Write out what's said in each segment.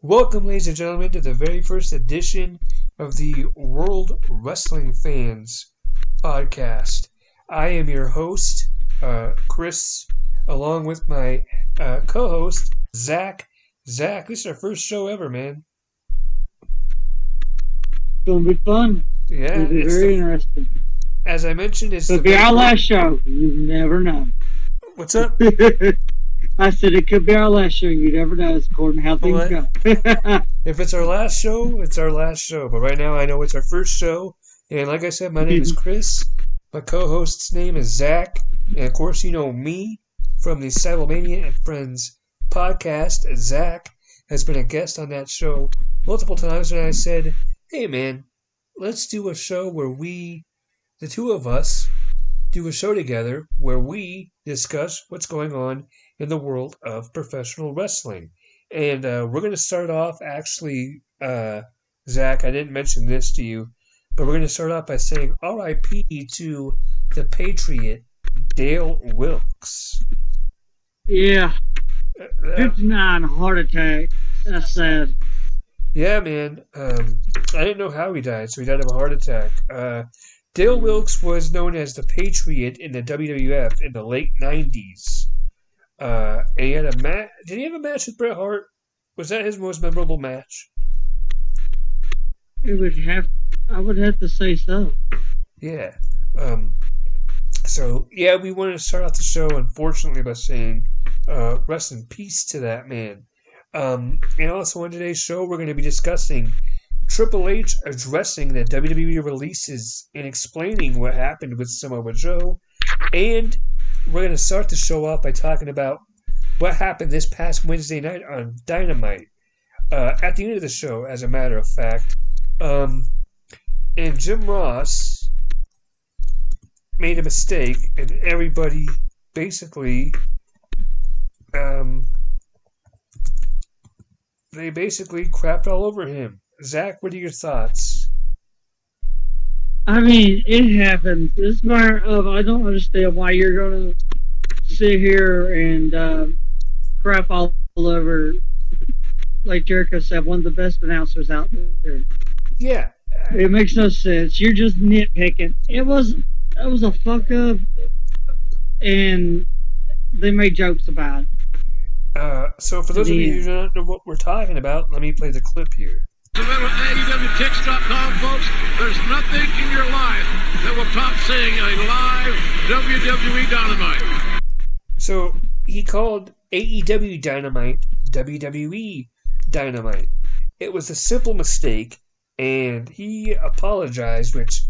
Welcome, ladies and gentlemen, to the very first edition of the World Wrestling Fans podcast. I am your host, Chris, along with my co-host, Zach. Zach, this is our first show ever, man. It's going to be fun. Yeah, It'll be very interesting. As I mentioned, it's Could be our last show. You never know. What's up? I said it could be our last show. You never know. It's according to how things go. If it's our last show, it's our last show. But right now, I know it's our first show. And like I said, my name is Chris. My co-host's name is Zach. And of course, you know me from the Cybermania and Friends podcast. Zach has been a guest on that show multiple times. And I said, hey, man, let's do a show where the two of us, do a show together where we discuss what's going on in the world of professional wrestling. And we're going to start off, actually, Zach, I didn't mention this to you, but we're going to start off by saying R.I.P. to the Patriot, Dale Wilkes. Yeah. 59, heart attack. That's sad. Yeah, man. I didn't know how he died, so he died of a heart attack. Dale Wilkes was known as the Patriot in the WWF in the late 90s. And he had a match. Did he have a match with Bret Hart? Was that his most memorable match? I would have to say so. Yeah. So, yeah, we wanted to start off the show, unfortunately, by saying rest in peace to that man. And also on today's show, we're going to be discussing Triple H addressing the WWE releases and explaining what happened with Samoa Joe. And we're going to start the show off by talking about what happened this past Wednesday night on Dynamite. At the end of the show, as a matter of fact. And Jim Ross made a mistake, and everybody basically they basically crapped all over him. Zach, what are your thoughts? I mean, it happens. It's matter of I don't understand why you're going to sit here and crap all over, like Jericho said, one of the best announcers out there. Yeah. It makes no sense. You're just nitpicking. It was a fuck up, and they made jokes about it. So for those of you who don't know what we're talking about, let me play the clip here. AEWTix.com, folks. There's nothing in your life that will top seeing a live WWE Dynamite. So he called AEW Dynamite WWE Dynamite. It was a simple mistake, and he apologized, which,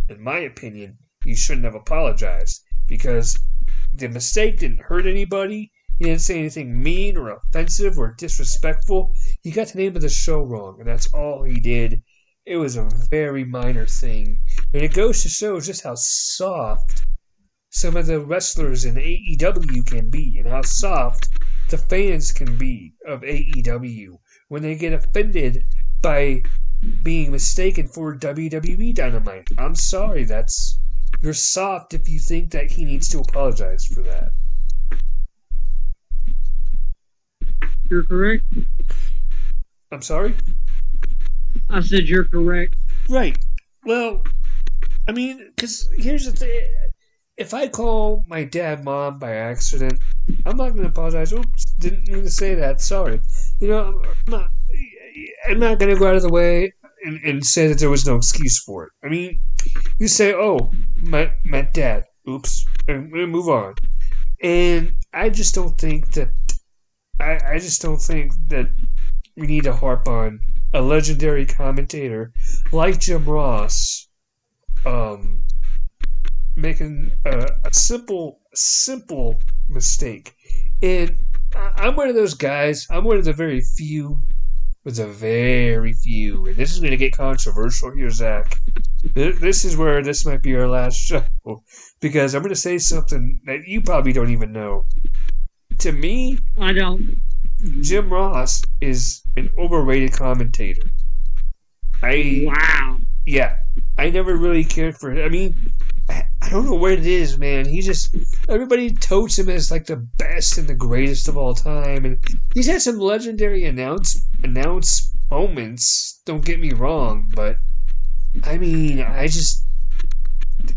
in my opinion, he shouldn't have apologized, because the mistake didn't hurt anybody. He didn't say anything mean or offensive or disrespectful. He got the name of the show wrong, and that's all he did. It was a very minor thing. And it goes to show just how soft some of the wrestlers in AEW can be, and how soft the fans can be of AEW when they get offended by being mistaken for WWE Dynamite. I'm sorry, you're soft if you think that he needs to apologize for that. You're correct. I'm sorry? I said you're correct. Right. Well, I mean, because here's the thing. If I call my dad mom by accident, I'm not going to apologize. Oops, didn't mean to say that. Sorry. You know, I'm not going to go out of the way and say that there was no excuse for it. I mean, you say, oh, my dad. Oops. And we move on. And I just don't think that we need to harp on a legendary commentator like Jim Ross making a simple mistake. And I'm one of those guys. I'm one of the very few, and this is going to get controversial here, Zach. This is where this might be our last show, because I'm going to say something that you probably don't even know. To me, I don't. Jim Ross is an overrated commentator. Wow. Yeah. I never really cared for him. I mean, I don't know what it is, man. Everybody totes him as like the best and the greatest of all time, and he's had some legendary announce moments. Don't get me wrong, but I mean, I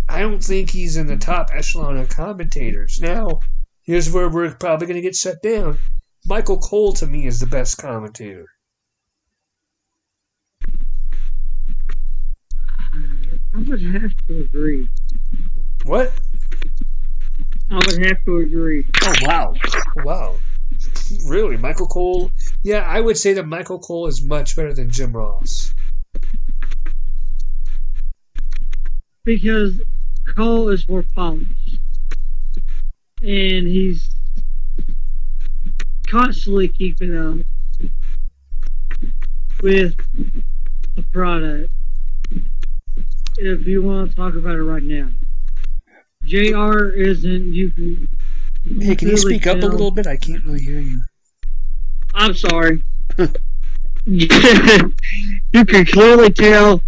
don't think he's in the top echelon of commentators. Now, here's where we're probably going to get shut down. Michael Cole to me is the best commentator. I would have to agree. What? I would have to agree. Oh wow, wow. Really, Michael Cole? Yeah, I would say that Michael Cole is much better than Jim Ross. Because Cole is more polished. And he's constantly keeping up with the product. If you want to talk about it right now. JR isn't, you can. Hey, can you speak up a little bit? I can't really hear you. I'm sorry. You can clearly tell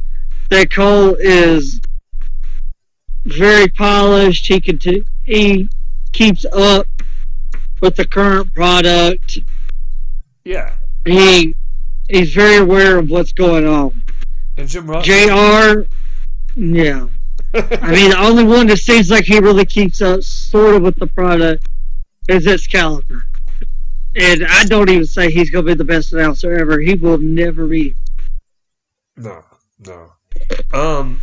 that Cole is very polished. He keeps up with the current product. Yeah. He's very aware of what's going on. And Jim Ross. JR, yeah. I mean, the only one that seems like he really keeps up sort of with the product is Excalibur. And I don't even say he's going to be the best announcer ever. He will never be. No. And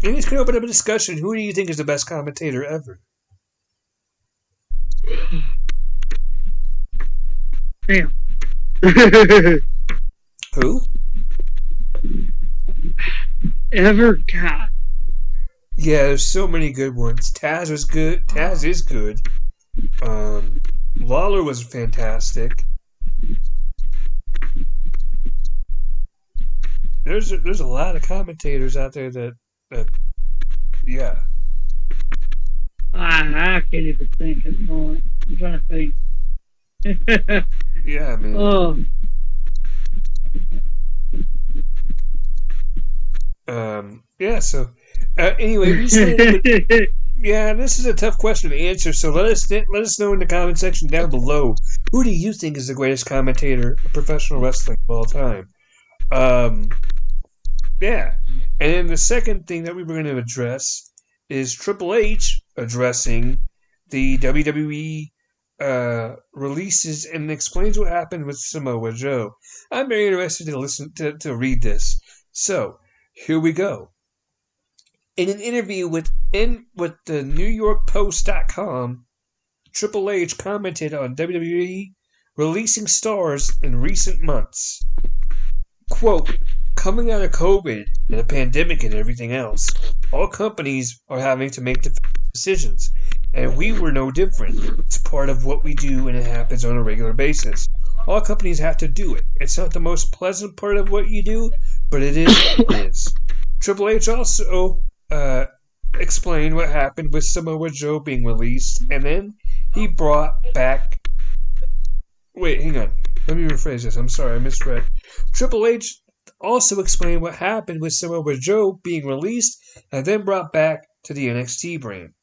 let's open up a discussion. Who do you think is the best commentator ever? Damn. Who? Ever? God. Yeah, there's so many good ones. Taz was good. Taz is good. Lawler was fantastic. There's a lot of commentators out there that yeah. I can't even think at the moment. I'm trying to think. Yeah, man. Oh. Yeah, so anyway, yeah, this is a tough question to answer, so let us know in the comment section down below. Who do you think is the greatest commentator of professional wrestling of all time? Yeah. And then the second thing that we were going to address is Triple H addressing the WWE releases and explains what happened with Samoa Joe. I'm very interested to listen to read this. So, here we go. In an interview with the NewYorkPost.com, Triple H commented on WWE releasing stars in recent months. Quote, coming out of COVID and a pandemic and everything else, all companies are having to make decisions, and we were no different. It's part of what we do, and it happens on a regular basis. All companies have to do it. It's not the most pleasant part of what you do, but it is what it is. Triple H also explained what happened with Samoa Joe being released, and then he brought back... Wait, hang on. Let me rephrase this. I'm sorry, I misread. Triple H also explained what happened with Samoa Joe being released and then brought back to the NXT brand.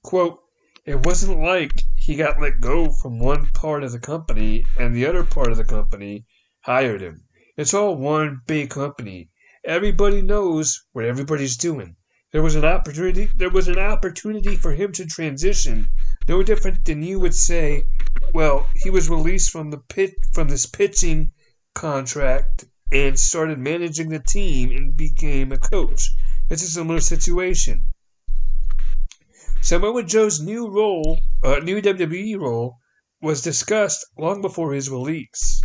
Quote, it wasn't like he got let go from one part of the company and the other part of the company hired him. It's all one big company. Everybody knows what everybody's doing. There was an opportunity for him to transition, no different than you would say, well, he was released from this pitching contract and started managing the team and became a coach. It's a similar situation. Samoa Joe's new WWE role, was discussed long before his release.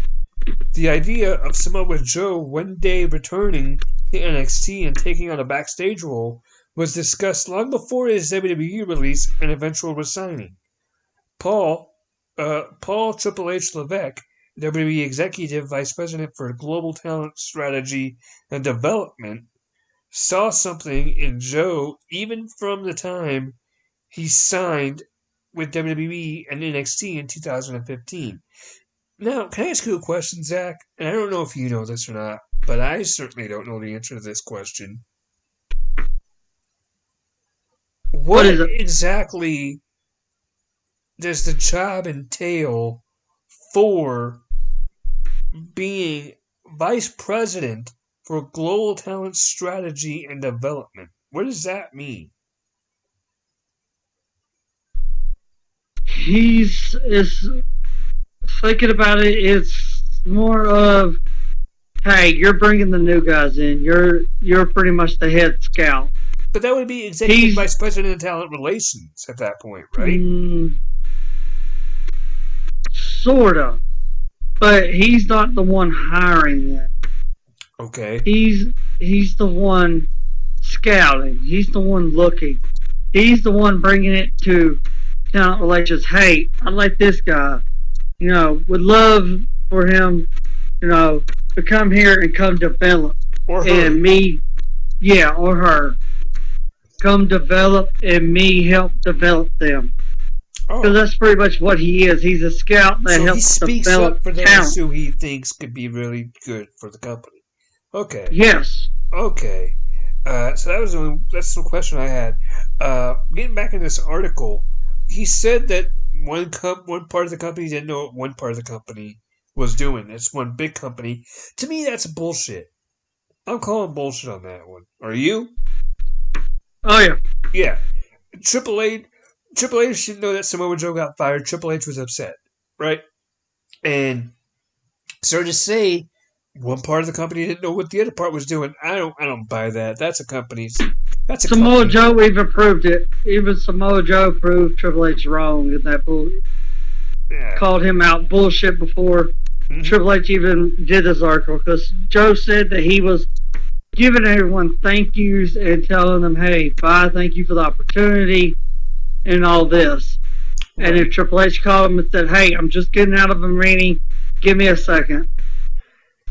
The idea of Samoa Joe one day returning to NXT and taking on a backstage role was discussed long before his WWE release and eventual resigning. Paul Triple H Levesque, WWE Executive Vice President for Global Talent Strategy and Development, saw something in Joe even from the time he signed with WWE and NXT in 2015. Now, can I ask you a question, Zach? And I don't know if you know this or not, but I certainly don't know the answer to this question. What what is it? exactly does the job entail for being vice president for global talent strategy and development? What does that mean? He's is thinking about it. It's more of, hey, you're bringing the new guys in. You're pretty much the head scout. But that would be executive He's vice president of talent relations at that point, right? mm, sort of, but he's not the one hiring them. Okay. He's the one scouting. He's the one looking. He's the one bringing it to talent relations. Hey, I like this guy. Would love for him, to come here and come develop. Or her. And me, yeah, or her, come develop and me help develop them. Because Oh. that's pretty much what he is. He's a scout that So he helps speaks develop up for those talent. who he thinks could be really good for the company. Okay. Yes. Okay. So that's the question I had. Getting back in this article, he said that one part of the company didn't know what one part of the company was doing. It's one big company. To me, that's bullshit. I'm calling bullshit on that one. Are you? Oh, yeah. Yeah. Triple H should know that Samoa Joe got fired. Triple H was upset, right? And so to say one part of the company didn't know what the other part was doing, I don't buy that. That's a Samoa company. Joe even proved it. Even Samoa Joe proved Triple H wrong in that bull. Yeah. Called him out bullshit before Triple H even did this article, because Joe said that he was giving everyone thank yous and telling them, hey, bye, thank you for the opportunity and all this. And if Triple H called him and said, hey, I'm just getting out of a meeting, give me a second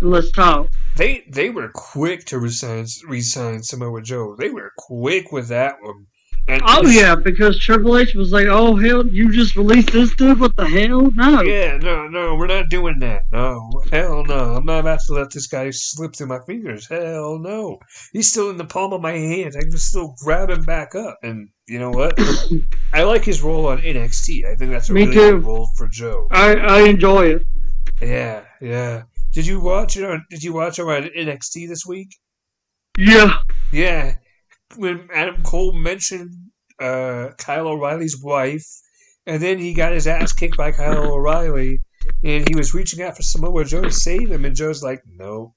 and let's talk. They were quick to resign Samoa Joe. They were quick with that one. And yeah, because Triple H was like, oh, hell, you just released this dude? What the hell? No. Yeah, no, we're not doing that. No, hell no. I'm not about to let this guy slip through my fingers. Hell no. He's still in the palm of my hand. I can still grab him back up. And you know what? I like his role on NXT. I think that's a really good role for Joe. I enjoy it. Yeah. Did you watch it on NXT this week? Yeah. Yeah. When Adam Cole mentioned Kyle O'Reilly's wife, and then he got his ass kicked by Kyle O'Reilly, and he was reaching out for Samoa Joe to save him, and Joe's like, no,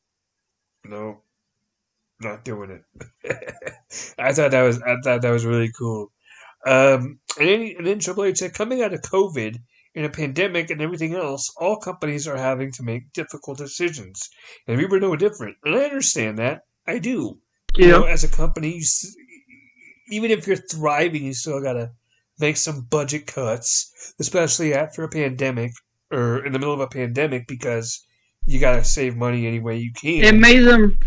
not doing it. I thought that was really cool. And then Triple H said, coming out of COVID and a pandemic and everything else, all companies are having to make difficult decisions, and we were no different. And I understand that. I do. Yeah. You know, as a company, even if you're thriving, you still gotta make some budget cuts, especially after a pandemic or in the middle of a pandemic, because you gotta save money any way you can. It made them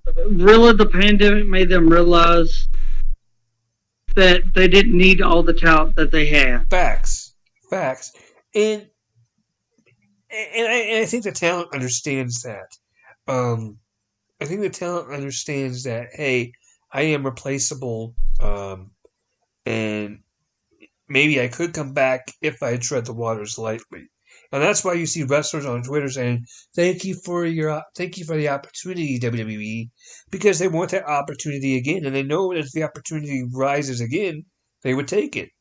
the pandemic made them realize that they didn't need all the talent that they had. Facts, and I think the talent understands that. I think the talent understands that, hey, I am replaceable, and maybe I could come back if I tread the waters lightly. And that's why you see wrestlers on Twitter saying, thank you for the opportunity, WWE, because they want that opportunity again, and they know that if the opportunity rises again, they would take it.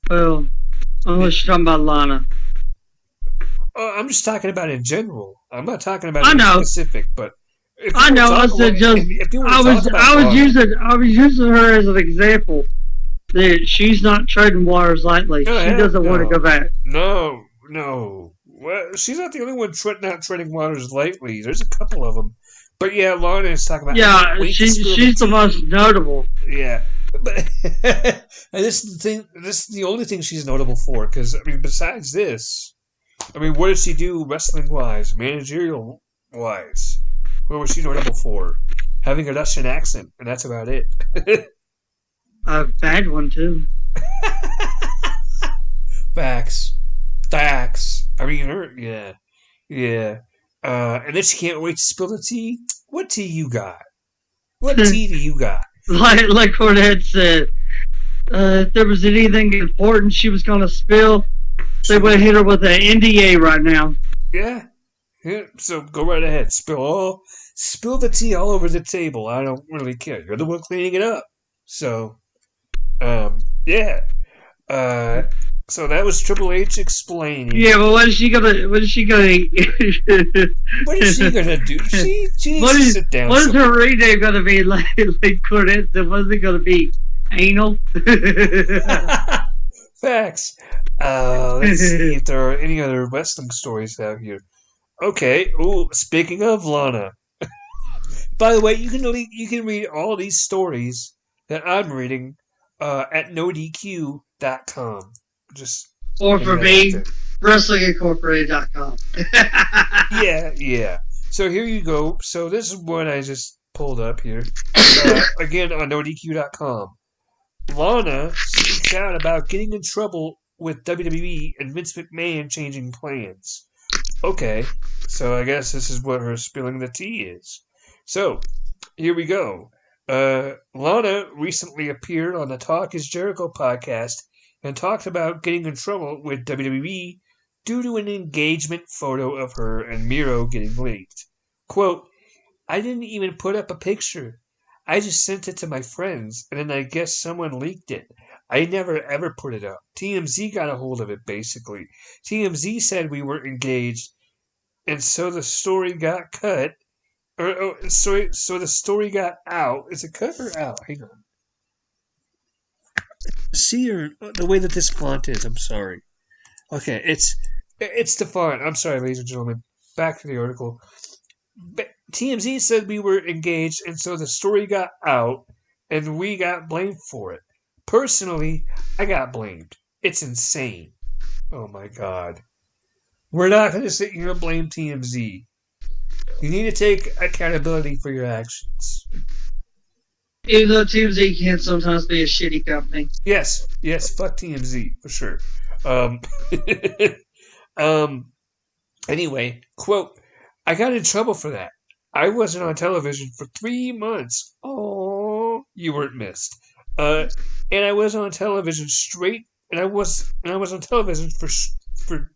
Well, unless you're talking about Lana. I'm just talking about in general. I'm not talking about anything specific, but I know. I said just. I was using her as an example that she's not treading waters lightly. She doesn't want to go back. No. Well, she's not the only one not treading waters lightly. There's a couple of them, but yeah, Lana is talking about. Yeah, she's the most notable. Yeah, but and this is the thing. This is the only thing she's notable for. Because I mean, besides this. I mean, what did she do wrestling-wise, managerial-wise? What was she notable for? Having a Russian accent, and that's about it. A bad one, too. Facts. I mean, yeah. And then she can't wait to spill the tea. What tea you got? What tea do you got? like Cornette said, if there was anything important she was going to spill, they would have hit her with an NDA right now. Yeah. Yeah, so go right ahead. Spill the tea all over the table. I don't really care. You're the one cleaning it up. So, yeah. Uh, so that was Triple H explaining. Yeah, but what is she gonna? What is she gonna? What is she gonna do? She needs to sit down. What is her rename gonna be? Like Cornette said, what is it gonna be? Anal. Facts. Let's see if there are any other wrestling stories out here. Okay. Oh, speaking of Lana. By the way, you can read all these stories that I'm reading at nodq.com. Just or for me, WrestlingIncorporated.com. yeah. So here you go. So this is what I just pulled up here. Again on nodq.com. Lana speaks out about getting in trouble with WWE and Vince McMahon changing plans. Okay, so I guess this is what her spilling the tea is. So, here we go. Lana recently appeared on the Talk is Jericho podcast and talked about getting in trouble with WWE due to an engagement photo of her and Miro getting leaked. Quote, I didn't even put up a picture. I just sent it to my friends, and then I guess someone leaked it. I never ever put it up. TMZ got a hold of it, basically. TMZ said we were engaged, and so the story got cut. So the story got out. Is it cut or out? Hang on. See the way that this font is. I'm sorry. Okay, it's the font. I'm sorry, ladies and gentlemen. Back to the article. TMZ said we were engaged, and so the story got out, and we got blamed for it. Personally, I got blamed. It's insane. Oh my god. We're not going to sit here and blame TMZ. You need to take accountability for your actions. Even though TMZ can sometimes be a shitty company. Yes, fuck TMZ, for sure. Anyway, quote, I got in trouble for that. I wasn't on television for 3 months. Oh, you weren't missed. And I was on television I was on television for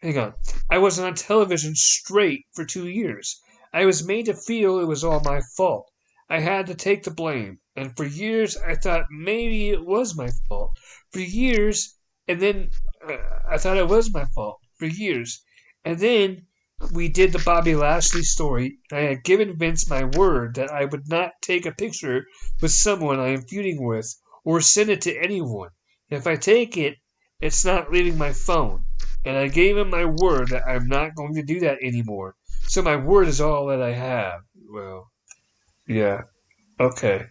hang on. I was on television straight for 2 years. I was made to feel it was all my fault. I had to take the blame. And for years, I thought maybe it was my fault. For years, and then I thought it was my fault. For years. And then we did the Bobby Lashley story, and I had given Vince my word that I would not take a picture with someone I am feuding with or send it to anyone. If I take it, it's not leaving my phone. And I gave him my word that I'm not going to do that anymore. So my word is all that I have. Well, yeah. Okay.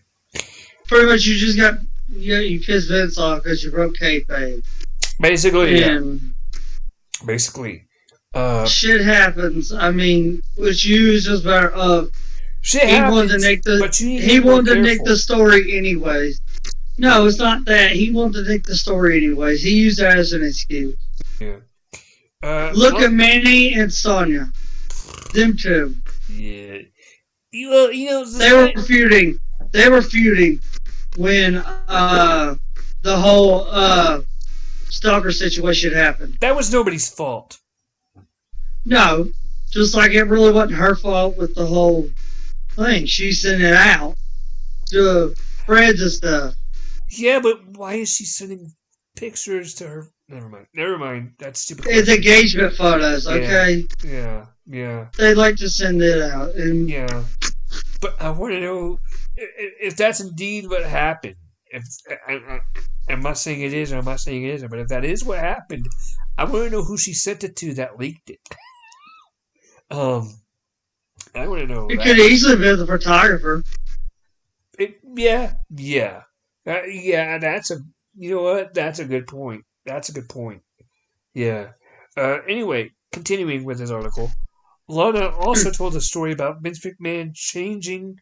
Pretty much you pissed Vince off because you broke kayfabe. Basically, and yeah. Basically. Shit happens. I mean, which you just matter of shit happens, he wanted to nick the story anyways. No, it's not that. He wanted to nick the story anyways. He used that as an excuse. Yeah. Look at Manny and Sonya. Them two. Yeah. You know, they were feuding. They were feuding when the whole stalker situation happened. That was nobody's fault. No, just like it really wasn't her fault with the whole thing. She sent it out to friends and stuff. Yeah, but why is she sending pictures to her? Never mind. That's stupid. It's engagement photos, okay? Yeah. They like to send it out. And yeah. But I want to know if that's indeed what happened. I'm not saying it is, or I'm not saying it isn't, but if that is what happened, I want to know who she sent it to that leaked it. I want to know. It could easily be the photographer. Yeah. That's you know what? That's a good point. Yeah. Anyway, continuing with this article, Lana also told a story about Vince McMahon changing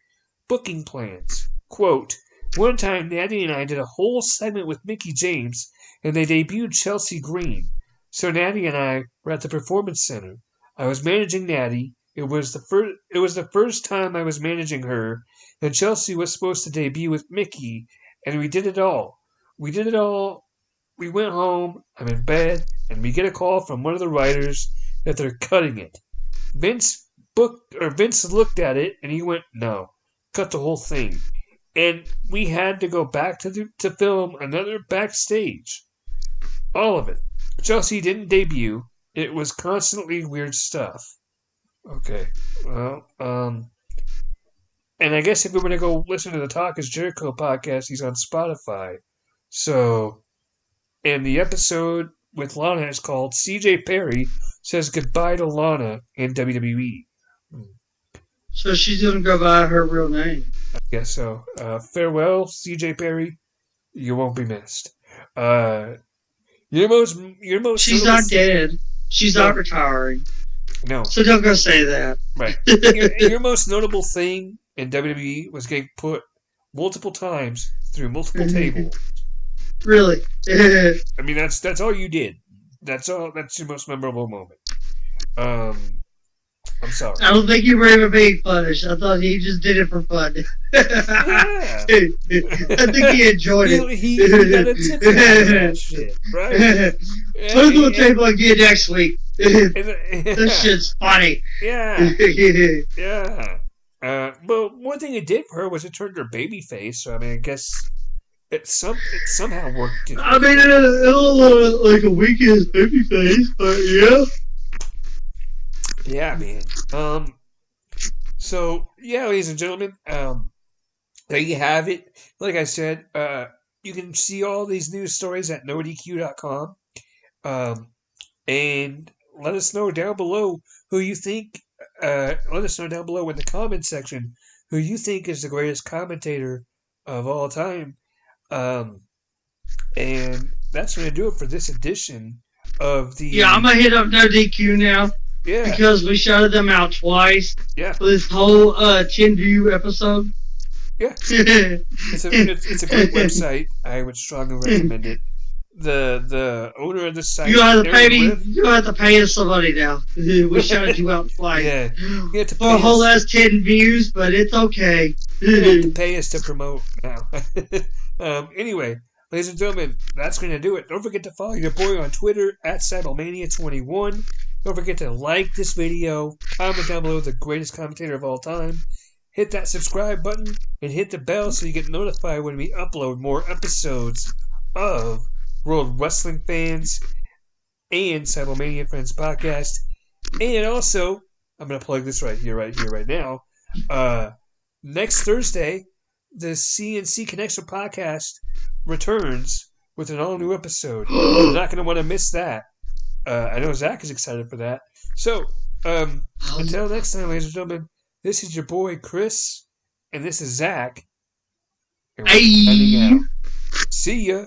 booking plans. Quote, one time, Natty and I did a whole segment with Mickie James, and they debuted Chelsea Green. So Natty and I were at the Performance Center. I was managing Natty. It was the first time I was managing her, and Chelsea was supposed to debut with Mickey, and we did it all. We did it all. We went home, I'm in bed, and we get a call from one of the writers that they're cutting it. Vince looked at it and he went, "No, cut the whole thing." And we had to go back to film another backstage. All of it. Chelsea didn't debut. It was constantly weird stuff. Okay. Well, and I guess if we were to go listen to the Talk is Jericho podcast, he's on Spotify. So, and the episode with Lana is called CJ Perry Says Goodbye to Lana in WWE. So she's going to go by her real name. I guess so. Farewell, CJ Perry. You won't be missed. Your most. She's not dead. She's not retiring. No. So don't go say that. Right. your most notable thing in WWE was getting put multiple times through multiple tables. Really? I mean, that's all you did. That's all. That's your most memorable moment. I'm sorry. I don't think you were even being punished. I thought he just did it for fun. Yeah. I think he enjoyed it. He got a tip out of that shit, right? Put it on the table again next week. This shit's funny. Yeah. Yeah. But one thing it did for her was it turned her baby face. So I mean, I guess it somehow worked. I mean, it like a weekend baby face, but yeah. Yeah, man. So yeah, ladies and gentlemen, there you have it. Like I said, you can see all these news stories at NoDQ.com. And let us know down below who you think. Let us know down below in the comment section who you think is the greatest commentator of all time. And that's going to do it for this edition of the. Yeah, I'm gonna hit up No DQ now. Yeah. Because we shouted them out twice. Yeah. For this whole 10 view episode. Yeah. It's a great website. I would strongly recommend it. The owner of the site. You have to pay us some money now. We shouted you out twice. Yeah. You have to for a whole last 10 views, but it's okay. You have to pay us to promote now. Anyway, ladies and gentlemen, that's going to do it. Don't forget to follow your boy on Twitter at Cybermania21. Don't forget to like this video, comment down below the greatest commentator of all time, hit that subscribe button, and hit the bell so you get notified when we upload more episodes of World Wrestling Fans and Cybermania Friends podcast. And also, I'm going to plug this right now. Next Thursday, the CNC Connection podcast returns with an all-new episode. You're not going to want to miss that. I know Zach is excited for that. So, until next time, ladies and gentlemen, this is your boy Chris, and this is Zach. And we're signing out. See ya.